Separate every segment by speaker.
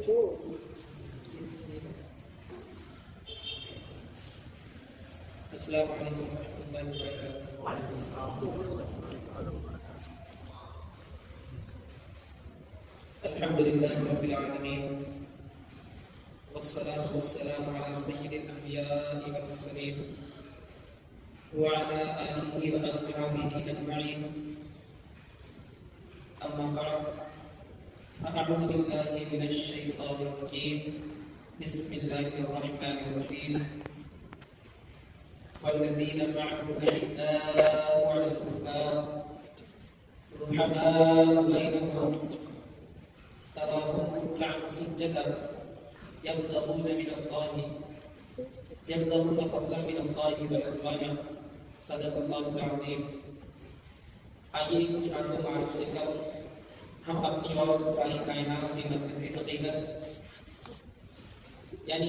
Speaker 1: السلام علیکم ورحمۃ اللہ وبرکاتہ. وعلیکم السلام ورحمۃ اللہ وبرکاتہ. الحمد للہ رب العالمین والصلاة والسلام على سید الانبیاء والمرسلین وعلى آلہ واصحابہ اجمعین. اما بعد فاعوذ باللہ من الشیطان الرجیم. بسم اللہ الرحمن الرحیم. والذین معه أشداء على الكفار رحماء بينهم تراهم ركعا سجدا يبتغون فضلا من الله ورضوانا. صدق اللہ العظیم. آئیے کچھ آیتوں معروف سے کر ہم اپنی اور ساری کائنات کی نفس عقیدت یعنی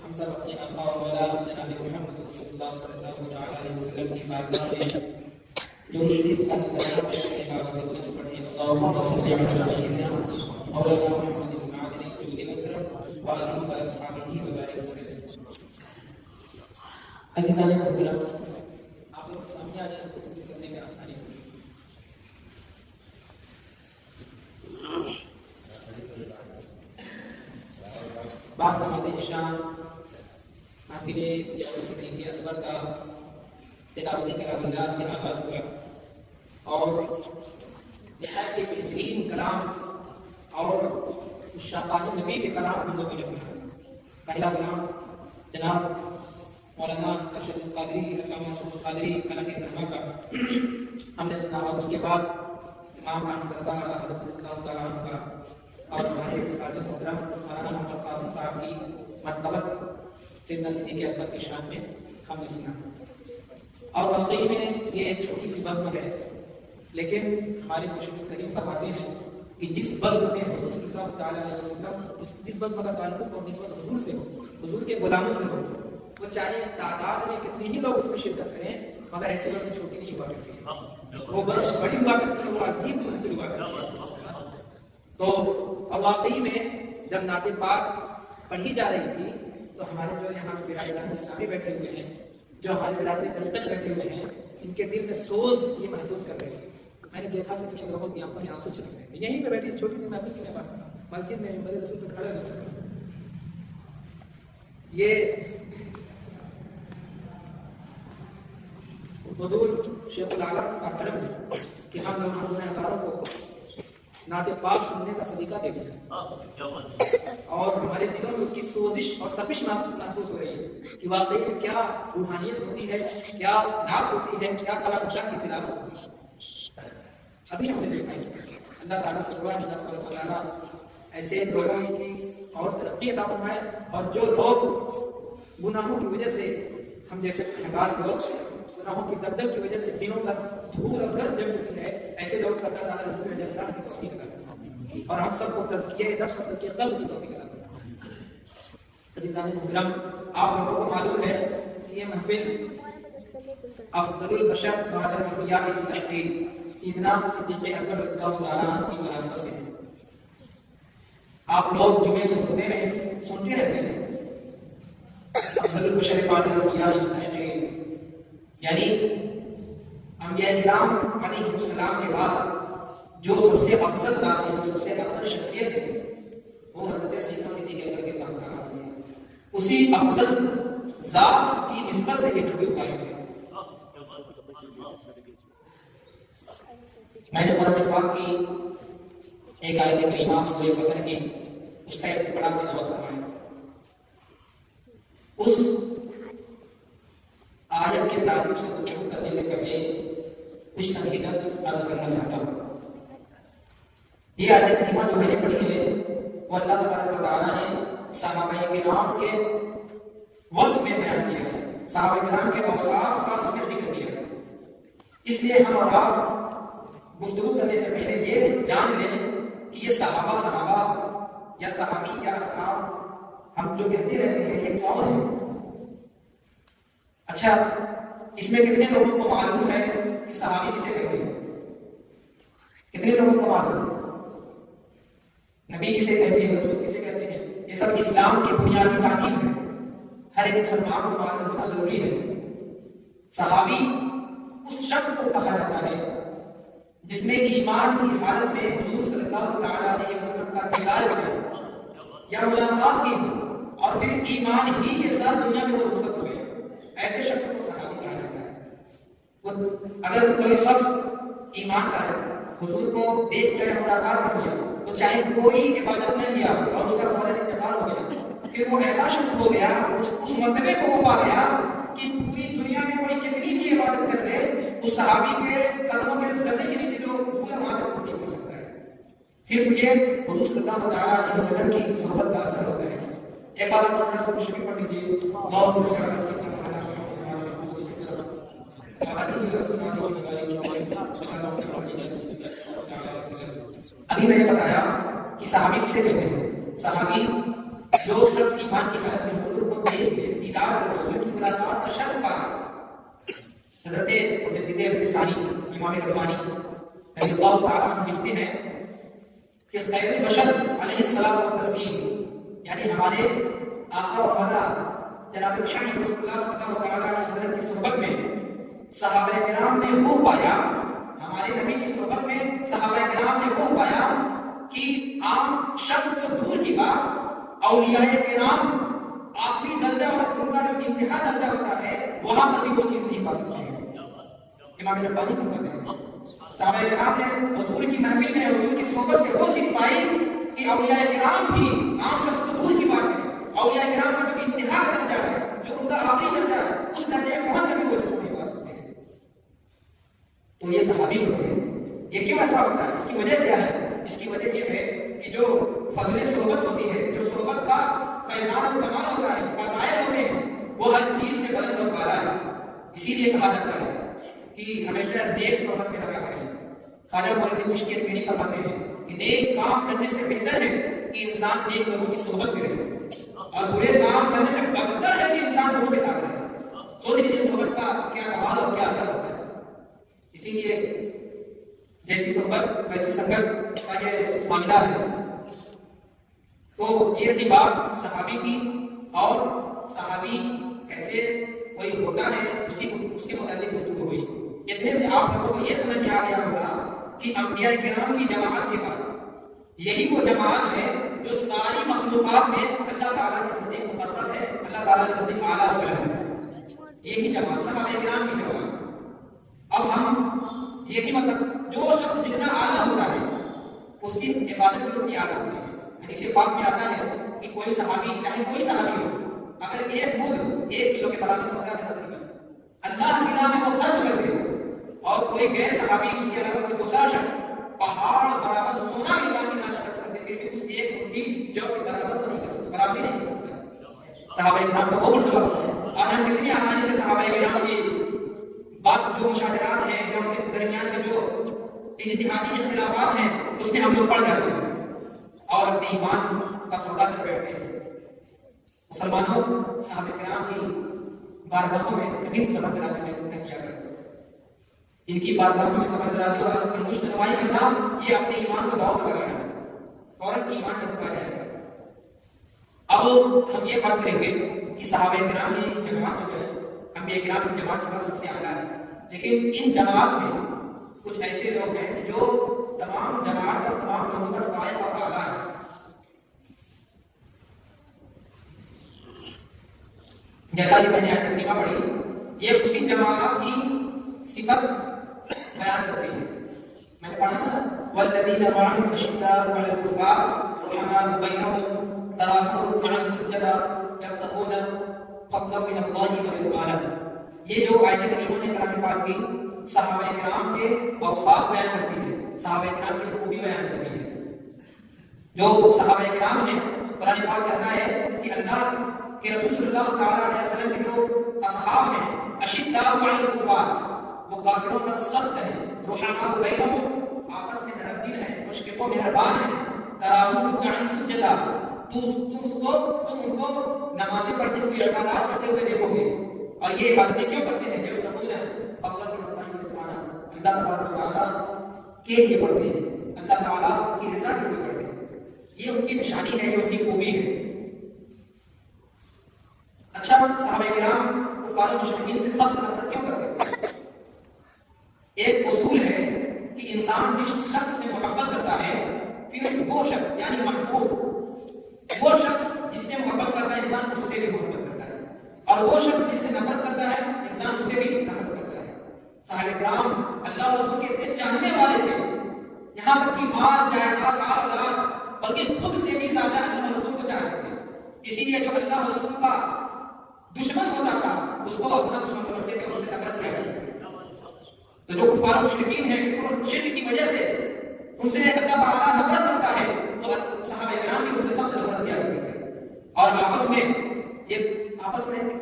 Speaker 1: ہم سب اپنے آقا و مولا جناب محمد رسول اللہ صلی اللہ علیہ وسلم کی بارگاہ میں جو شریف کا نظرانہ پیش کرنے کا حضرت پڑھیں. اللہم صلی علی سیدنا مولانا محمد بن عبد الجود الاکرم وآلہ واصحابہ وبارک وسلم. عزیزان محترم، آپ لوگ سامنے آ جائیں تو کرنے میں آسانی ہوگی. بعد نماز عشاء محفل یوم صدیق اکبر کا تلاوت کلام اللہ سے آغاز ہوا اور نہایت بہترین کلام اور عشاقان نبی کے کلام ہم لوگوں نے سنا. پہلا کلام جناب مولانا ارشد القادری علامہ ارشد القادری علیہ الرحمہ کا ہم نے سنا اور اس کے بعد امام احمد رضا حضرت اللہ تعالیٰ عنہ کا اور ہمارے استاد محترم مولانا محمد قاسم صاحب کی منقبت سیدنا صدیق اکبر کی شان میں ہم نے سنا. اور واقعی میں یہ ایک چھوٹی سی بزم ہے، لیکن ہمارے مشرف کریم فرماتے ہیں کہ جس بزم میں حضور صلی اللہ تعالیٰ علیہ وسلم جس بزم کا تعلق اور نسبت حضور سے ہو، حضور کے غلاموں سے ہو، وہ چاہے تعداد میں کتنے ہی لوگ اس میں شرکت کریں مگر ایسے بزم چھوٹی نہیں ہوا کرتی. وہ بزم بڑی ہوا کرتی ہے، وہ عظیم محفل ہوا کرتی ہے. تو واقعی میں جب نعت پاک پڑھی جا رہی تھی تو ہمارے جو یہاں برادران اسلامی بیٹھے ہوئے ہیں، جو ہمارے برادری طریقت بیٹھے ہوئے ہیں، ان کے دل میں سوز یہ محسوس کر رہے ہیں. میں نے دیکھا کہ کچھ لوگوں کی آنکھوں میں آنسو چل رہے ہیں. یہیں پہ بیٹھی اس چھوٹی سی محفل کی میں بات کروں، مسجد میں بڑے رسول پہ کھڑے ہوئے. یہ حضور شیخ العالم کا کرم ہے کہ ہم لوگ گناہ گاروں کو نعت پاک سننے کا صدیقہ دے دیا اور ہمارے دلوں میں اس کی سوزش اور تپش محسوس ہو رہی ہے کہ واقعی میں کیا روحانیت ہوتی ہے، کیا نعت ہوتی ہے، کیا کلام اللہ کی تلاوت ہوتی ہے. ابھی ہم نے دیکھا ہے اللہ تعالیٰ سے دعا ہے اللہ تعالیٰ ایسے لوگوں کی اور ترقی عطا فرمائے، اور جو لوگ گناہوں کی وجہ سے ہم جیسے گنہگار لوگ گناہوں کی دبدب کی وجہ سے دلوں کا دھول اور گرد جم چکی ہے، ایسے لوگ کا اللہ تعالیٰ رسول اللہ کی توفیق عطا فرمائے اور ہم سب کو تزکیہ نفس اور تزکیہ قلب کی توفیق عطا فرمائے. عزیزان محترم، آپ لوگوں کو معلوم ہے کہ یہ محفل افضل البشر بعد الانبیاء بالتحقیق سیدنا صدیق اکبر رضی اللہ تعالیٰ عنہ کی مناسبت سے. آپ لوگ جمعے کے خطبے میں سنتے رہتے ہیں افضل البشر بعد الانبیاء بالتحقیق، یعنی انبیاء کرام علیہ السلام کے بعد جو سب سے افضل ذات ہے، جو سب سے افضل شخصیت ہے، وہ حضرت سیدنا صدیق اکبر رضی اللہ تعالیٰ عنہ ہے. اسی افضل ذات کی نسبت سے یہ نبی اتارے گئے. میں نے قرآن پاک کی ایک آیت کریمہ سورہ بقرہ کی اس کا ایک ٹکڑا تلاوت فرمایا. اس آیت کے تعلق سے گفتگو کرنے سے پہلے کچھ تمہیدات عرض کرنا چاہتا ہوں. یہ آیت کریمہ جو میں نے پڑھی ہے وہ اللہ تبارک و تعالیٰ نے صحابہ کرام کے وصف میں بیان کیا ہے، صحابہ کرام کے اوصاف کا اس میں ذکر کیا ہے. اس لیے ہم اور آپ گفتگو کرنے سے پہلے یہ جان لیں کہ یہ صحابہ یا صحابی یا اصحاب ہم جو کہتے رہتے ہیں یہ کون ہے. اچھا، اس میں کتنے لوگوں کو معلوم ہے کہ صحابی کسے کہتے ہیں؟ کتنے لوگوں کو معلوم ہے نبی کسے کہتے ہیں، رسول کسے کہتے ہیں؟ اسلام کی بنیادی تعلیم ہے، ہر ایک مسلمان کو معلوم ہونا ضروری ہے۔ صحابی اس شخص کو کہا جاتا ہے جس نے ایمان کی حالت میں حضور صلی اللہ تعالیٰ علیہ وسلم کا دیدار کیا یا ملاقات کی اور پھر ایمان ہی کے ساتھ دنیا سے وہ رخصت ہو گئے، ایسے شخص کو صحابی کہا جاتا ہے۔ اگر کوئی شخص ایمان کا ہے، حضور کو دیکھ لیا، ملاقات کر لیا، تو چاہے کوئی عبادت نہ کیا اور اس کا فوراً انتقال ہو گیا، پھر وہ ایسا شخص ہو گیا، اس مرتبے کو وہ پا گیا کہ پوری دنیا میں کوئی کتنی بھی عبادت کر لے، اس صحابی کے قدموں کے ذرے کے نیچے جو دھول ہے وہاں تک نہیں پہنچ سکتا ہے۔ صرف یہ حضور صلی اللہ تعالیٰ علیہ وسلم کی صحبت کا اثر ہوتا ہے۔ ایک بار آپ حضرت کو شریف پڑھ لیجیے، اللہم صلی علی سیدنا ابھی میں نے بتایا کہ صحابی کسے کہتے ہیں؟ صحابی جو شخص ایمان کی حالت میں حضور کو دیکھ کے دیدار کر کے حضور کی ملاقات کا شرف پانا۔ حضرت مجدد فسانی امام ربانی رضی اللہ تعالیٰ عنہ لکھتے ہیں کہ خیر البشر علیہ السلام و تسلیم، یعنی ہمارے آقا و مولا جناب محمد رسول اللہ صلی اللہ تعالیٰ علیہ وسلم کی صحبت میں صحابہ کرام نے وہ پایا، ہمارے نبی کی صحبت میں صحابہ کرام نے وہ پایا کہ عام شخص تو دور کی بات، اولیاء کرام آخری درجہ اور ان کا جو انتہا درجہ ہوتا ہے وہاں پر بھی وہ چیز نہیں پا سکتے ہیں۔ امام ربانی فرماتے ہیں صحابہ کرام نے حضور کی محفل میں حضور کی صحبت سے وہ چیز پائی کہ اولیاء کرام بھی عام شخص تو دور کی بات ہے، اولیاء کرام کا جو انتہا کا درجہ ہے، جو ان کا آخری درجہ ہے، اس درجے میں پہنچ کر بھی وہ چیز نہیں پا سکتے ہیں۔ تو یہ صحابی ہوتے ہیں۔ یہ کیوں ایسا ہوتا ہے؟ اس کی وجہ کیا ہے؟ اس کی وجہ یہ ہے کہ جو فضل صحبت ہوتی ہے، جو صحبت کا فیضان و کمال ہوتا ہے، فضائل ہوتے ہیں، وہ ہر چیز سے بلند اور بالا ہے۔ اسی لیے کہا جاتا ہے کہ ہمیشہ نیک صحبت میں رہا کریں۔ خواجہ معین الدین چشتی میری فرماتے ہیں کہ نیک کام کرنے سے بہتر ہے کہ انسان نیک لوگوں کی صحبت میں رہے، اور برے کام کرنے سے بدتر ہے کہ انسان لوگوں کے ساتھ رہے۔ سوچ لیجیے صحبت کا کیا کمال اور کیا اثر ہوتا ہے۔ اسی لیے جیسی صحبت ویسی سنگت کا یہ معاملہ ہے۔ تو یہ رہی بات صحابی کی، اور صحابی کیسے کوئی ہوتا ہے اس کے متعلق گفتگو ہوئی۔ اتنے سے آپ لوگوں کو یہ سمجھ میں آ گیا ہوگا کہ انبیاء کرام کی جماعت کے بعد یہی وہ جماعت ہے جو ساری مخلوقات میں اللہ تعالیٰ کے نزدیک مقرر ہے، اللہ تعالیٰ کے نزدیک اعلیٰ ہے۔ یہی جماعت صحابہ کرام کی جماعت۔ اب ہم یہی مطلب جو شخص جتنا اعلیٰ ہوتا ہے اس کی عبادت بھی اتنی اعلیٰ ہوتی ہے۔ حدیث پاک میں آتا ہے کہ کوئی صحابی، چاہے کوئی صحابی ہو، اگر ایک مد 1 کلو کے برابر ہوتا ہے تقریباً، اللہ کے نام میں وہ خرچ کر دے، اور کوئی غیر صحابی اس کے علاوہ کوئی دوسرا شخص پہاڑ برابر سونا بھی اللہ کے نام میں خرچ کر دے، پھر بھی اس ایک مٹھی جو برابر نہیں کر سکتا، برابری نہیں کر سکتا۔ صحابہ کرام کا وہ مرتبہ ہوتا ہے۔ آج ہم کتنی آسانی سے صحابہ کرام کی بات، جو مشاجرات ہیں یا ان کے درمیان کے جو اجتہادی اختلافات ہیں، اس میں ہم لوگ پڑ جاتے ہیں اور اپنے ایمان کا سودا کر بیٹھتے ہیں۔ مسلمانوں، صحابہ کرام کی بارگاہوں میں کبھی بھی سبق درازی نہیں کیا کرتے۔ ان کی بارگاہوں میں سبق درازی اور انگشت نمائی کرنا، یہ اپنے ایمان کو داؤ پہ لگانا ہے، فوراً ایمان ٹوٹا جائے گا۔ اب ہم یہ بات کریں گے کہ صحابہ کرام کی جماعت جو ہے، انبیاء کرام کی جماعت کے بعد سب سے اعلیٰ ہے، لیکن ان جماعت میں کچھ ایسے لوگ ہیں کہ جو تمام جماعت اور تمام لوگوں پر فائق اور اعلیٰ ہے۔ جیسا کہ میں نے آیت کریمہ پڑھی، یہ اسی جماعت کی صفت بیان کرتی ہے۔ میں نے پڑھا تھا وَالَّذِينَ مَعَهُمْ أَشِدَّاءُ عَلَى الْكُفَّارِ رُحَمَاءُ بَيْنَهُمْ تَرَاهُمْ رُكَّعًا سُجَّدًا يَبْتَغُونَ فَضْلًا مِنَ اللَّهِ وَرِضْوَانًا۔ یہ جو آیت کریمہ ہے قرآن پاک کی، صحابہ کرام کے اوصاف بیان کرتی ہے، صحابہ کرام کی خوبی بیان کرتی ہے۔ جو صحابہ کرام ہیں، قرآن پاک کہتا ہے کہ اللہ کہ رسول صلی اللہ تعالیٰ علیہ وسلم کے جو اصحاب ہیں، اشداء علی الکفار، وہ کافروں پر سخت ہیں، رحماء بینہم، آپس میں نرم دل ہیں، مشفق و مہربان ہیں، تراہم رکعا سجدا، تم ان کو نمازیں پڑھتے ہوئے، عبادات کرتے ہوئے دیکھو گے۔ اور یہ عبادتیں کیوں کرتے ہیں؟ یبتغون فضلا من اللہ ورضوانا، اللہ تبارک و تعالیٰ کے لیے پڑھتے ہیں، اللہ تعالیٰ کی رضا کے لیے پڑھتے ہیں۔ یہ ان کی نشانی ہے، یہ ان کی خوبی ہے۔ سخت نفرت کیوں کرتے تھے؟ ایک اصول ہے کہ انسان جس شخص سے محبت کرتا ہے پھر وہ شخص یعنی محبوب، وہ شخص جس سے محبت کرتا ہے انسان اس سے بھی محبت کرتا ہے، اور وہ شخص جس سے نفرت کرتا ہے انسان اس سے بھی نفرت کرتا ہے۔ صحابہ کرام اللہ اور رسول کے اتنے چاہنے والے تھے، یہاں تک کہ مال جائیداد اولاد بلکہ خود سے بھی زیادہ اللہ اور رسول کو چاہتے تھے۔ اسی لیے جو اللہ اور رسول کا دشمن ہوتا تھا اس کو اپنا دشمن سمجھتے تھے اور اس سے نفرت کیا کرتے تھے۔ تو جو کفار مشرکین ہیں کفر اور شرک کی وجہ سے ان سے اللہ تعالیٰ نفرت کرتا ہے، تو صحابہ کرام بھی ان سے سخت نفرت کیا کرتے تھے اور آپس میں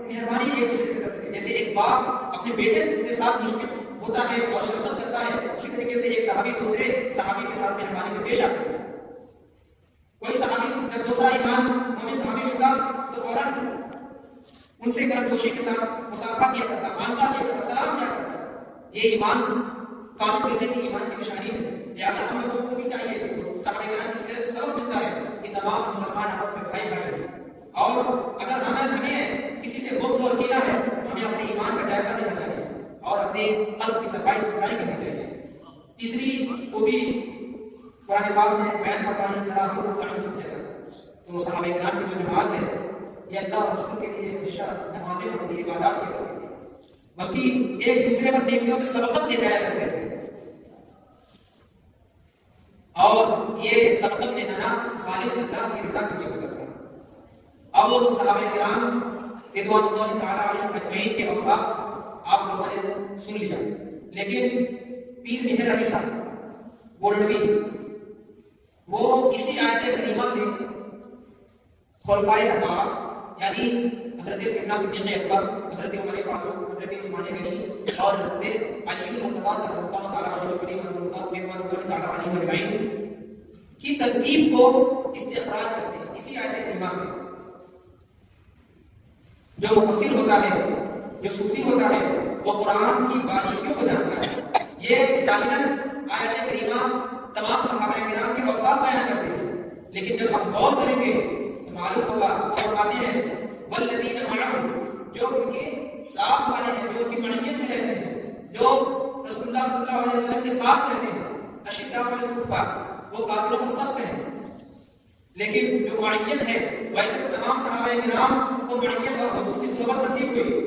Speaker 1: مہربانی ایک دوسرے سے کرتے تھے۔ جیسے ایک باپ اپنے بیٹے کے ساتھ مشکل ہوتا ہے اور شفقت کرتا ہے، اسی طریقے سے ایک صحابی دوسرے صحابی کے ساتھ مہربانی سے پیش آتے تھے۔ کوئی صحابی جب دوسرا ایمان مومن صحابی ملتا تو فوراً ان سے کرم جوشی کے ساتھ مصافحہ کیا کرتا، مانتا کیا کرتا، سلام کیا کرتا۔ یہ ایمان کامل درجے کی ایمان کی نشانی ہے، لہٰذا ہم لوگوں کو بھی چاہیے صحابہ کرام کی سیرت سے سبق ملتا ہے کہ تمام مسلمان آپس میں بھائی بھائی ہیں، اور اگر ہمیں کسی سے بغض اور کینہ ہے تو ہمیں اپنے ایمان کا جائزہ لینا چاہیے اور اپنے قلب کی صفائی ستھرائی کرنی چاہیے۔ تیسری خوبی قرآن پاک میں بیان فرمائی تراہم کا عنصر جگہ، تو صحابہ کرام کی جو جماعت ہے یہ اللہ اور رسول کے لیے ہمیشہ نمازیں پڑھتی، عبادات کیا کرتی تھی، بلکہ ایک دوسرے پر نیکیوں میں سبقت لے جایا کرتے تھے، اور یہ سبقت لے جانا خالص اللہ کی رضا کے لیے ہوتا تھا۔ اب صحابہ کرام رضوان اللہ تعالیٰ علیہم اجمعین کے اوصاف آپ لوگوں نے سن لیا، لیکن پیر مہر علی صاحب بولڈوی وہ اسی آیت کریمہ سے خلفائے اربعہ یعنی حضرت سیدنا صدیق اکبر، حضرت عمر فاروق، حضرت عثمان غنی اور حضرت علی المرتضیٰ رضی اللہ تعالیٰ عنہ اجمعین کی ترتیب کو استخراج کرتے ہیں اسی آیت کریمہ سے۔ جو مفسر ہوتا ہے، جو صوفی ہوتا ہے، وہ قرآن کی باریکیوں کو جانتا ہے۔ یہ ظاہراً آیت کریمہ تمام صحابہ کرام کے اوصاف بیان کرتے ہیں، لیکن جب ہم غور کریں گے تو معلوم ہوگا وہ فرماتے ہیں والذین معہم، جو ان کے ساتھ والے ہیں، جو ان کی معیت میں رہتے ہیں، جو رسول اللہ صلی اللہ علیہ وسلم کے ساتھ رہتے ہیں، اشداء علی الکفار، وہ کافروں پر سخت ہیں، لیکن جو معیت ہے ویسے تو تمام صحابہ کرام کو معیت اور حضور کی صحبت نصیب ہوئی،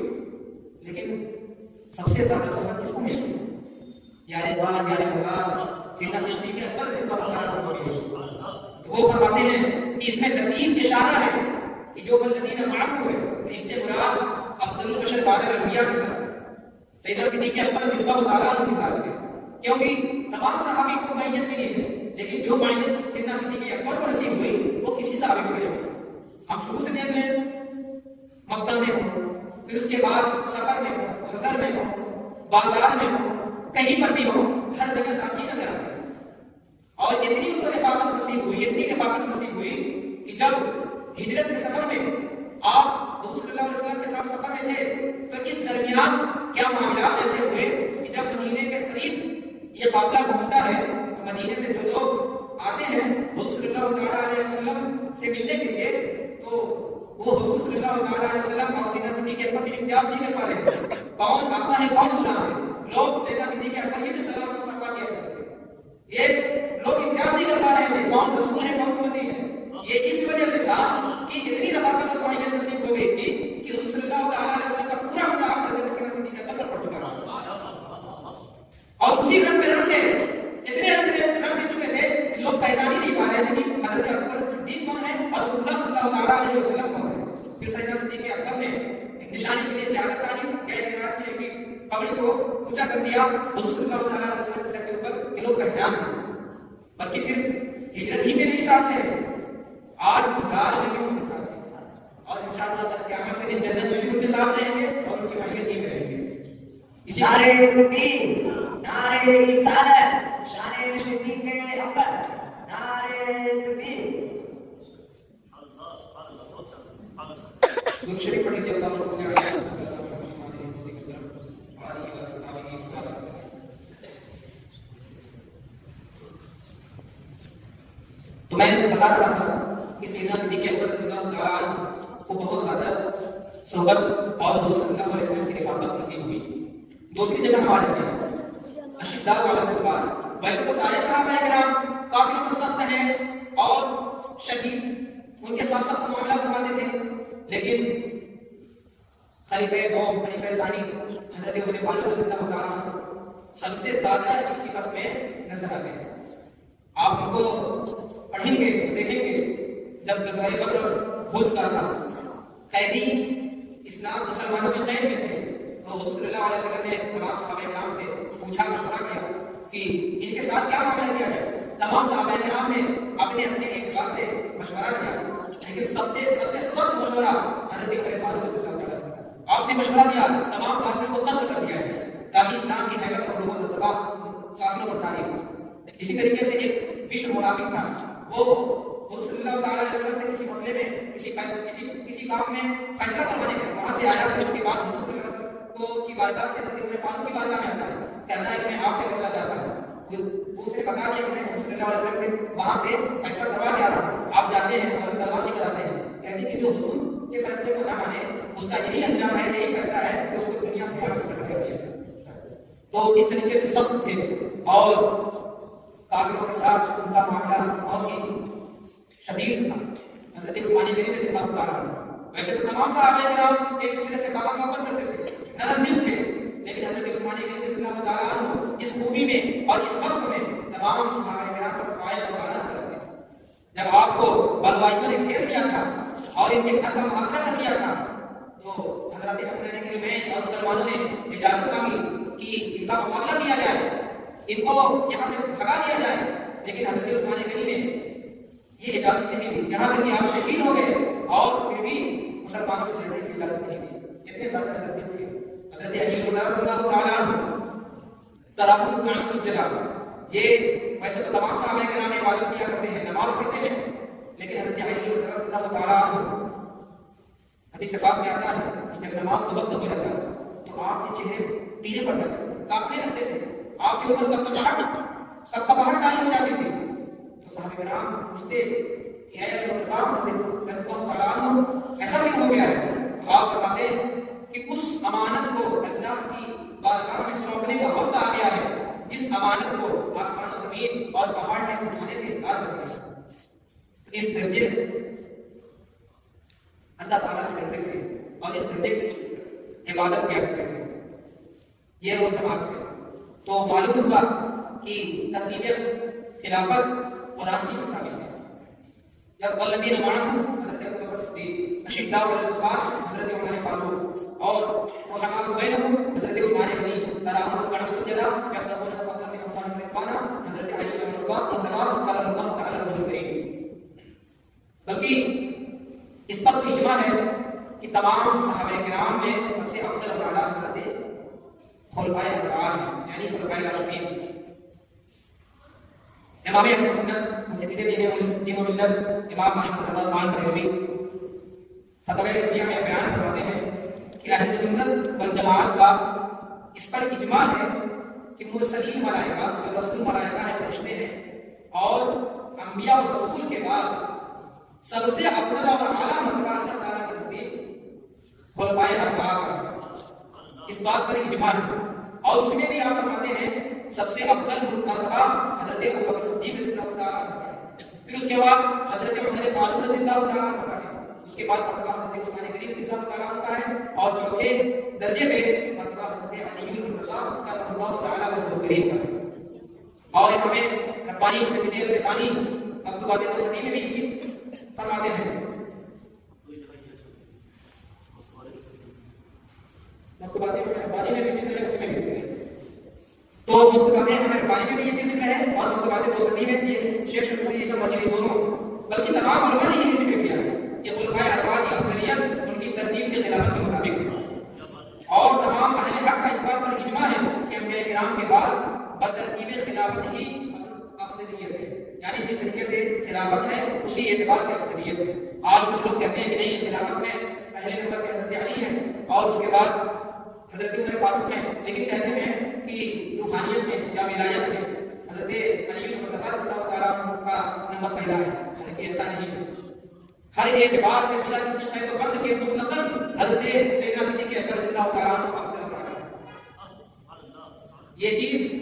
Speaker 1: لیکن سب سے زیادہ صحبت کس کو ملی؟ یار اللہ یار مزار سیدنا صدیق اکبر رضی اللہ عنہ کو ملی۔ تو وہ فرماتے ہیں کہ اس میں لطیف اشارہ ہے کہ جو والذین معہم ہوئے، اس سے مراد افضل البشر بعد الانبیاء کے ساتھ سیدنا صدیق اکبر رضی اللہ تعالیٰ عنہ کے ساتھ ہے، کیونکہ تمام صحابی کو معیت ملی ہے، لیکن جو معیت سیدنا صدیق اکبر کو نصیب ہوئی وہ کسی صحابی کو نہیں ملی۔ ہم شروع سے دیکھ لیں، مکہ میں ہو، پھر اس کے بعد سفر میں ہو، غزر میں ہو، بازار میں ہو، کہیں پر بھی ہو، ہر جگہ ساتھی نظر آتے ہیں، اور اتنی ان کو رفاقت نصیب ہوئی، اتنی رفاقت نصیب ہوئی کہ جب ہجرت کے سفر میں آپ حضور صلی اللہ علیہ وسلم کے ساتھ سفر میں تھے تو اس درمیان کیا معاملات ایسے ہوئے کہ جب مدینے کے قریب یہ قافلہ پہنچتا ہے تو مدینے سے جو لوگ آتے ہیں حضور صلی اللہ تعالیٰ علیہ وسلم سے ملنے کے لیے، تو وہ حضور صلی اللہ تعالیٰ علیہ وسلم اور سیدنا صدیق اکبر بھی امتیاز نہیں کر پا رہے تھے، کون آتا ہے کون غلام ہے، لوگ سیدنا صدیق اکبر ہی سے سلام و صفا کیا کرتے تھے، یہ لوگ امتیاز نہیں کر پا رہے تھے کون رسول ہے کون امتی ہے۔ یہ اس وجہ سے تھا کہ اتنی رفاقت اور معیت نصیب ہو گئی تھی کہ حضور صلی اللہ تعالیٰ علیہ وسلم کا پورا آپ سیدنا صدیق اکبر پر پڑ چکا تھا، اور اسی رنگ میں رنگ میں اتنے رنگ دے چکے تھے کہ لوگ پہچان ہی نہیں پا رہے تھے کہ حضرت ابوبکر صدیق کون ہے اور رسول اللہ صلی اللہ تعالیٰ علیہ وسلم کون ہے۔ پھر سیدنا صدیق اکبر نے ایک نشانی کے لیے چادر ڈالی، کہہ نے کہ پگڑی کو اونچا کر دیا حضور صلی اللہ تعالیٰ علیہ وسلم کے سر کے اوپر کہ لوگ پہچان ہیں، بلکہ صرف ہجرت ہی میں نہیں ساتھ ہے، آج گزار میں بھی ان کے ساتھ ہیں، اور انشاءاللہ تک قیامت کے دن جنت میں بھی ان کے ساتھ رہیں گے اور ان کی معیت ہی میں رہیں گے۔ اسی
Speaker 2: نعرے تکبیر، نعرے رسالت، شان صدیق اکبر، نعرے تکبیر۔
Speaker 1: درود شریف پڑھ لیجیے، اللہم صلی علی محمد۔ تو میں بتا رہا تھا کہ سیدنا صدیق اکبر رضی اللہ تعالیٰ عنہ کو بہت زیادہ صحبت اور حضور صلی اللہ علیہ وسلم کی رفاقت نصیب ہوئی۔ دوسری جگہ ہم آ جاتے ہیں اشداء علی الکفار۔ ویسے تو سارے صحابہ کرام کافروں پر سخت ہیں اور شدید ان کے ساتھ سخت معاملہ فرماتے تھے، لیکن خلیفہ دوم خلیفہ ثانی حضرت عمر فاروق رضی اللہ تعالیٰ عنہ سب سے زیادہ اس صفت میں نظر آتے ہیں۔ آپ ان کو پڑھیں گے تو دیکھیں گے جب غزوہ بدر ہو چکا تھا، قیدی اسلام مسلمانوں میں قید میں تھے، تو حضور صلی اللہ علیہ وسلم نے تمام صحابہ کرام سے پوچھا، مشورہ کیا کہ ان کے ساتھ کیا معاملہ کیا جائے۔ تمام صحابہ کرام نے اپنے اپنے اعتبار سے مشورہ کیا، لیکن سب سے سخت مشورہ حضرت عمر فاروق رضی اللہ تعالیٰ عنہ۔ آپ نے مشورہ دیا تمام کافروں کو قتل کر دیا جائے تاکہ اسلام کی حیبت اور حکومت دبا کافروں پر طاری ہو۔ اسی طریقے سے ایک بشر منافق تھا، وہ حضور صلی اللہ تعالیٰ علیہ وسلم سے کسی مسئلے میں کسی کام میں فیصلہ کروانے میں وہاں سے آیا، پھر اس کے بعد حضور صلی اللہ علیہ وسلم کو کی بارگاہ سے حضرت عمر فاروق کی بارگاہ میں آتا ہے، کہتا ہے کہ میں آپ سے فیصلہ چاہتا ہوں۔ وہ اسے بتا دیا کہ میں حضور صلی اللہ علیہ وسلم کے وہاں سے فیصلہ کروا کے آ رہا ہوں، آپ جاتے ہیں اور کروا کے کراتے ہیں۔ کہتے کہ جو حضور کے فیصلے کو نہ مانے اس کا یہی انجام ہے، یہی فیصلہ ہے کہ اس کو دنیا سے باہر کر دیا جائے۔ تو اس طریقے سے سخت تھے اور کافروں کے ساتھ ان کا معاملہ بہت ہی شدید تھا۔ حضرت عثمان غنی رضی اللہ تعالیٰ عنہ، ویسے تو تمام صحابہ کرام ایک دوسرے سے کام محبت کرتے تھے، نرم دل تھے، لیکن حضرت عثمان غنی رضی اللہ تعالیٰ عنہ اس خوبی میں اور اس وصف میں تمام صحابہ کرام پر فائق اور اعلیٰ نظر آتے ہیں۔ جب آپ کو بلوائیوں نے گھیر لیا تھا اور ان کے گھر کا محاصرہ کر دیا تھا، تو حضرت حسنین کریمین اور مسلمانوں نے اجازت مانگی کہ ان کا مقابلہ کیا جائے، ان کو یہاں سے بھگا دیا جائے، لیکن حضرت عثمان غنی نے یہ اجازت نہیں دی، یہاں تک کہ آپ شہید ہو گئے اور پھر بھی مسلمانوں سے لڑنے کی اجازت نہیں دی۔ اتنے زیادہ مدد تھے۔ حضرت علی رضی اللہ تعالیٰ عنہ تراحم قیام سجدہ، یہ ویسے تو تمام صحابہ کرام عبادت کیا کرتے ہیں، نماز پڑھتے ہیں، لیکن حضرت علی رضی اللہ تعالیٰ عنہ حدیث پاک میں آتا ہے کہ جب نماز کا وقت ہو جاتا تو آپ کے چہرے پیلے پڑ جاتے تھے، کانپنے لگتے تھے، آپ کے اوپر کپکپاہٹ ڈالی ہو جاتی تھی۔ تو صحابہ کرام پوچھتے کہ اے المرتضی رضی اللہ تعالیٰ عنہ ایسا کیوں ہو گیا ہے؟ تو آپ فرماتے کہ اس امانت کو اللہ کی بارگاہ میں سونپنے کا وقت آ گیا ہے جس امانت کو آسمان و زمین اور پہاڑ نے اٹھانے سے انکار کر دیا۔ اس درجے اللہ تعالیٰ سے ڈرتے تھے اور اس درجے کی عبادت کیا کرتے تھے۔ یہ وہ جماعت ہے۔ تو معلوم ہوا کہ ترتیب خلافت قرآن ہی سے ثابت ہے۔ جب والذین معہ حضرت ابوبکر صدیق، اشداء علی الکفار حضرت عمر فاروق اور رحماء بینہم حضرت عثمان غنی، تراحم قیام سجدہ یبتغون فضلا من اللہ ورضوانا حضرت علی رضی اللہ قال اللہ تعالی عنہ کریم۔ بلکہ اس پر تو اجماع ہے کہ تمام صحابہ کرام میں سب سے افضل اور اعلیٰ حضرت خلفائے اربعہ ہیں، یعنی خلفائے راشدین۔ امام اہل سنت مجدد دین و ملت امام احمد رضا خان بریلوی فتوی رضویہ میں بیان فرماتے ہیں کہ اہل سنت والجماعت کا اس پر اجماع ہے کہ مرسلین ملائکہ جو رسول ملائکہ ہیں، فرشتے ہیں، اور انبیاء اور رسول کے بعد سب سے افضل اور اعلیٰ مرتبہ اللہ تعالیٰ کے نزدیک خلفائے اربعہ کا، اس بات پر اجماع ہے۔ اور اس میں بھی آپ فرماتے ہیں سب سے افضل مرتبہ حضرت ابوبکر صدیق رضی اللہ تعالیٰ عنہ ہے، پھر اس کے بعد حضرت عمر فاروق رضی اللہ تعالیٰ عنہ ہے، اس کے بعد مرتبہ حضرت عثمان غنی رضی اللہ تعالیٰ عنہ کا ہے، اور چوتھے درجے پہ مرتبہ حضرت علی المرتضی رضی اللہ تعالیٰ عنہ کریم کا ہے۔ اور امام ربانی مجدد الرسانی مکتوبات مرسلی میں بھی فرماتے ہیں، مکتوبات ربانی میں بھی ذکر ہے، اس میں بھی تو مکتوبات ربانی میں بھی یہ چیز ذکر ہے اور مکتوبات مرسلی میں یہ شیخ شمسی کا مجلس دونوں، بلکہ تمام علماء نے یہ ذکر کیا ہے کہ خلفائے اربعہ کی افضلیت ان کی ترتیب کے خلافت کے مطابق ہے، اور تمام اہل حق کا اس بات پر اجماع ہے کہ انبیاء کرام کے بعد بترتیب خلافت ہی افضلیت ہے، یعنی جس طریقے سے خلافت ہے اسی اعتبار سے افضلیت ہے۔ آج کچھ لوگ کہتے ہیں کہ نہیں، خلافت میں پہلے نمبر پہ حضرت علی ہیں اور اس کے بعد حضرت عمر فاروق ہیں، لیکن کہتے ہیں کہ روحانیت میں یا ولایت میں حضرت علی رضی اللہ تعالیٰ کا نمبر پہلا ہے، حالانکہ ایسا نہیں ہے۔ ہر اعتبار سے بلا کسی قید و بند کے مطلقاً حضرت سیدنا صدیق اکبر رضی اللہ تعالیٰ عنہ یہ چیز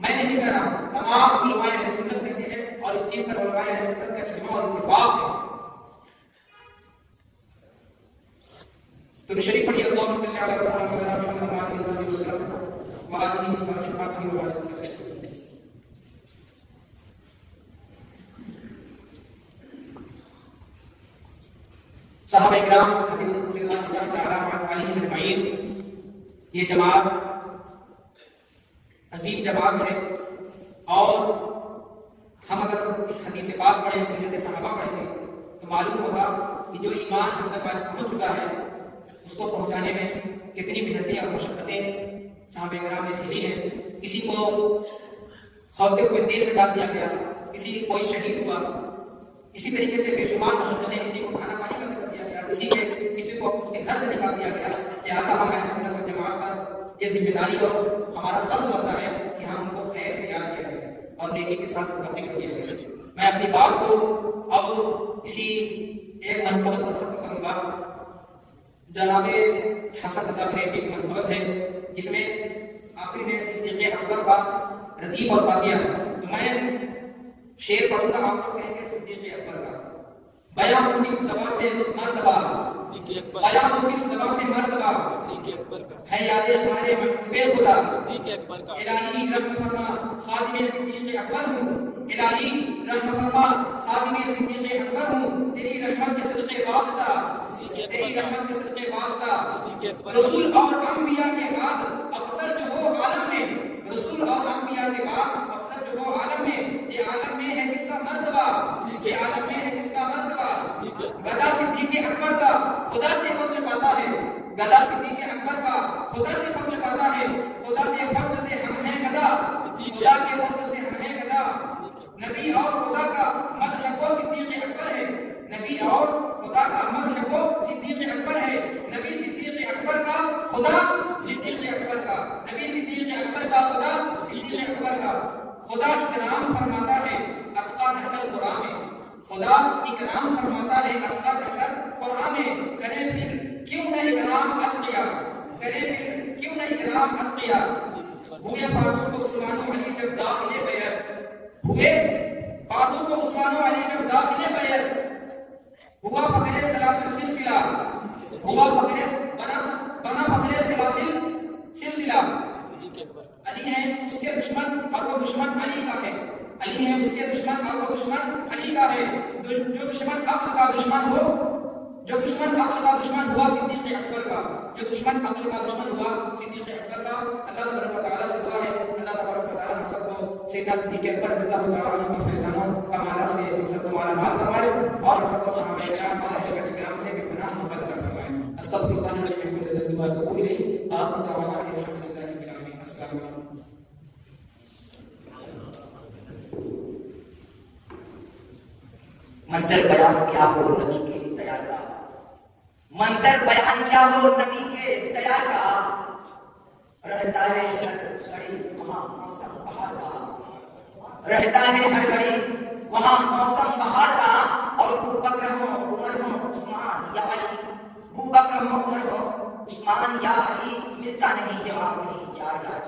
Speaker 1: میں نہیں کہہ رہا، تمام علماء اہل سنت کہتے ہیں اور اس چیز پر علماء اہل سنت کا اجماع اور اتفاق ہے۔ تو شریف پڑھی اللہم صلی علی سیدنا محمد وآلہ وصحبہ وسلم۔ صحابہ کرام رضی اللہ تعالیٰ عنہم اجمعین، یہ جماعت عظیم جماعت ہے، اور ہم اگر حدیث پاک پڑھیں، سیرت صحابہ پڑھیں گے تو معلوم ہوگا کہ جو ایمان ہم تک پہنچ چکا ہے اس کو پہنچانے میں کتنی محنتیں اور مشقتیں صحابہ کرام نے جھیلی ہیں۔ کسی کو کھولتے ہوئے تیل میں ڈال دیا گیا، کسی کوئی شہید ہوا، اسی طریقے سے بے شمار مشقتیں، کسی کو کھانا پانی بند کر دیا گیا، کسی کو اس کے گھر سے نکال دیا گیا۔ لہٰذا ہم اہل سنت والجماعت پر یہ ذمہ داری اور ہمارا فرض بنتا ہے کہ ہم ان کو خیر سے یاد کیا جائے اور نیکی کے ساتھ ان کا ذکر کیا جائے۔ میں اپنی بات کو اب اسی ایک منقبت پر ختم کروں گا۔ جناب حسن رضا بریلوی کی منقبت ہے، جس میں آخری میں صدیق اکبر کا ردیف اور قافیہ ہے، تو میں شعر پڑھوں گا، آپ لوگ کہیں گے صدیق اکبر کا۔ بیاں 19 زبان سے مرتبہ، بیاں 19 زبان سے مرتبہ ہے یاد ہمارے محبوب خدا، الہی رحم فرما خادم صدیق اکبر ہوں، الہی رحم فرما خادم صدیق اکبر ہوں، تیری رحمت کے صدقے واسطہ، تیری رحمت کے صدقے واسطہ۔ رسول اور انبیاء کے بعد افضل جو ہو عالم میں، رسول اور انبیاء کے بعد افضل جو ہو عالم میں، یہ عالم میں ہے کس کا مرتبہ، یہ عالم میں ہے کس کا مرتبہ۔ گدا صدیق اکبر کا خدا سے فضل پاتا ہے، گدا صدیق اکبر کا خدا سے فضل پاتا ہے، خدا سے فضل سے ہم ہیں گدا، خدا کے فضل سے ہم ہیں گدا۔ نبی اور خدا کا مدح کو صدیق اکبر ہے، نبی اور خدا کا مدح کو صدیق اکبر ہے، نبی صدیق اکبر کا خدا صدیق اکبر کا، نبی صدیق اکبر کا خدا صدیق اکبر کا۔ خدا اکرام فرماتا ہے اتقا کہہ کر قرآن میں، خدا اکرام فرماتا ہے اتقا کہہ کر قرآن میں، کرے پھر کیوں نہ اکرام اتقیا، کرے پھر کیوں نہ اکرام اتقیا۔ ہوئے فاروق و عثمان و علی جب داخل بیعت، ہوئے فاروق و عثمان و علی جب داخل بیعت، ہوا فخر سلاسل سلسلہ، ہوا بنا فخر سلاسل سلسلہ۔ علی ہے اس کے دشمن اور وہ دشمن علی کا ہے، علی ہے اس کے دشمن اور وہ دشمن علی کا ہے۔ جو دشمن عقل کا دشمن ہو، جو دشمن عقل کا دشمن ہوا صدیق اکبر کا، جو دشمن عقل کا دشمن ہوا صدیق اکبر کا۔ اللہ تبارک و تعالیٰ سے دعا ہے اللہ تبارک و تعالیٰ ہم سب کو سیدنا صدیق اکبر رضی اللہ تعالیٰ عنہ کے فیضانوں کمالات سے ہم سب کو مالامال فرمائے، اور ہم سب کو صحابہ کرام اور اہل بیت کرام سے بھی پناہ محبت عطا فرمائے۔ استغفر اللہ العظیم من كل ذنب واتوب الیہ، آخر دعوانا ان الحمد للہ رب العالمین۔ السلام علیکم۔
Speaker 2: منظر بیان کیا ہو نبی کے دیار کا، منظر بیان کیا ہو نبی کے دیار کا، رہتا ہے ہر گھڑی وہاں موسم بہار کا، رہتا ہے ہر گھڑی وہاں موسم بہار کا۔ اور ابو بکر ہو عمر ہو عثمان یا علی، ابو بکر ہو عمر ہو عثمان یا علی، ملتا نہیں جواب نہیں چار یار